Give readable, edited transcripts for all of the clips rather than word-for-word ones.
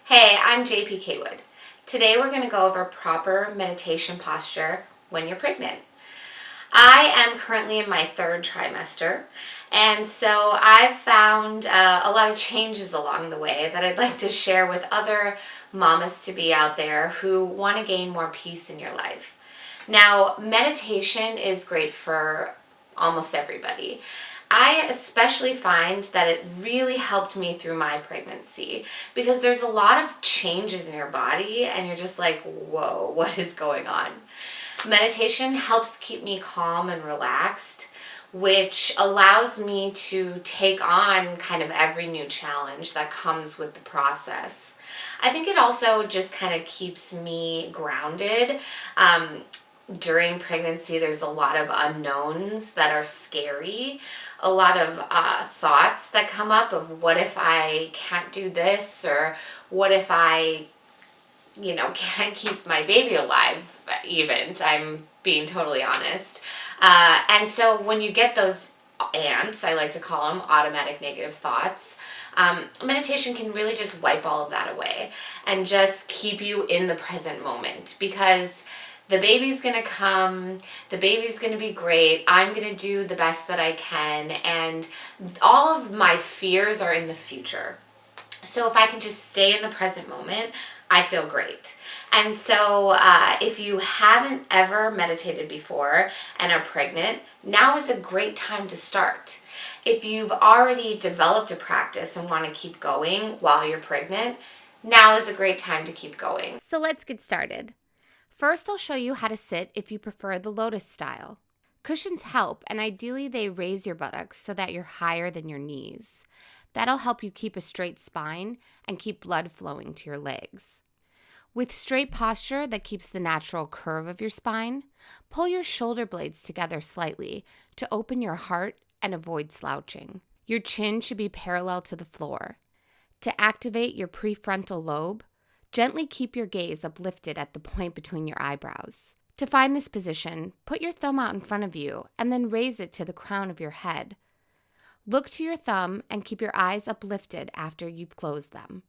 Hey, I'm JP Kaywood. Today we're going to go over proper meditation posture when you're pregnant. I am currently in my third trimester, and so I've found a lot of changes along the way that I'd like to share with other mamas to be out there who want to gain more peace in your life. Now, meditation is great for almost everybody. I especially find that it really helped me through my pregnancy because there's a lot of changes in your body and you're just like, whoa, what is going on? Meditation helps keep me calm and relaxed, which allows me to take on kind of every new challenge that comes with the process. I think it also just kind of keeps me grounded. During pregnancy, there's a lot of unknowns that are scary, a lot of thoughts that come up of what if I can't do this, or what if I can't keep my baby alive, even. I'm being totally honest. And so when you get those ants, I like to call them automatic negative thoughts, meditation can really just wipe all of that away and just keep you in the present moment, because the baby's gonna come, the baby's gonna be great, I'm gonna do the best that I can, and all of my fears are in the future. So if I can just stay in the present moment, I feel great. And so if you haven't ever meditated before and are pregnant, now is a great time to start. If you've already developed a practice and want to keep going while you're pregnant, now is a great time to keep going. So let's get started. First, I'll show you how to sit if you prefer the lotus style. Cushions help, and ideally they raise your buttocks so that you're higher than your knees. That'll help you keep a straight spine and keep blood flowing to your legs. With straight posture that keeps the natural curve of your spine, pull your shoulder blades together slightly to open your heart and avoid slouching. Your chin should be parallel to the floor. To activate your prefrontal lobe, gently keep your gaze uplifted at the point between your eyebrows. To find this position, put your thumb out in front of you and then raise it to the crown of your head. Look to your thumb and keep your eyes uplifted after you've closed them.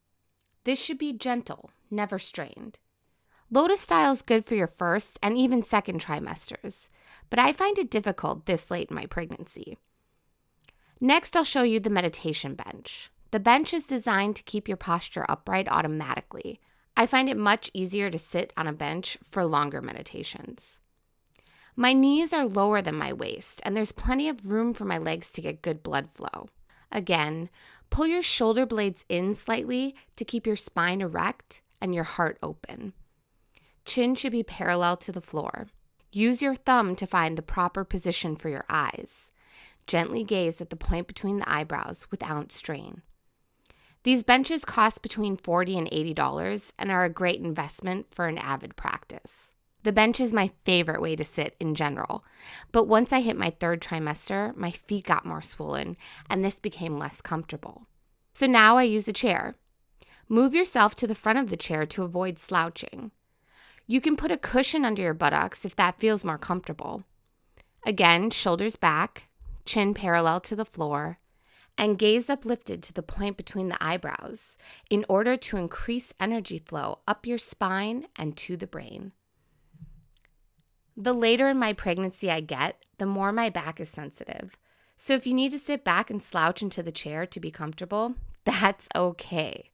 This should be gentle, never strained. Lotus style is good for your first and even second trimesters, but I find it difficult this late in my pregnancy. Next, I'll show you the meditation bench. The bench is designed to keep your posture upright automatically. I find it much easier to sit on a bench for longer meditations. My knees are lower than my waist, and there's plenty of room for my legs to get good blood flow. Again, pull your shoulder blades in slightly to keep your spine erect and your heart open. Chin should be parallel to the floor. Use your thumb to find the proper position for your eyes. Gently gaze at the point between the eyebrows without strain. These benches cost between $40 and $80 and are a great investment for an avid practice. The bench is my favorite way to sit in general, but once I hit my third trimester, my feet got more swollen and this became less comfortable. So now I use a chair. Move yourself to the front of the chair to avoid slouching. You can put a cushion under your buttocks if that feels more comfortable. Again, shoulders back, chin parallel to the floor, and gaze uplifted to the point between the eyebrows in order to increase energy flow up your spine and to the brain. The later in my pregnancy I get, the more my back is sensitive. So if you need to sit back and slouch into the chair to be comfortable, that's okay.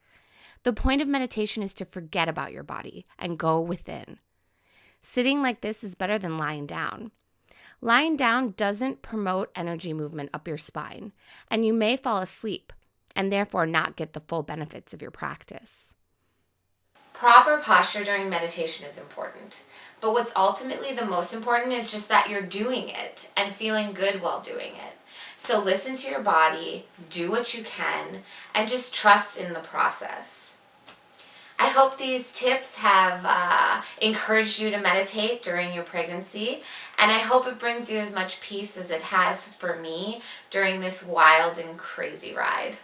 The point of meditation is to forget about your body and go within. Sitting like this is better than lying down. Lying down doesn't promote energy movement up your spine, and you may fall asleep and therefore not get the full benefits of your practice. Proper posture during meditation is important, but what's ultimately the most important is just that you're doing it and feeling good while doing it. So listen to your body, do what you can, and just trust in the process. I hope these tips have encouraged you to meditate during your pregnancy, and I hope it brings you as much peace as it has for me during this wild and crazy ride.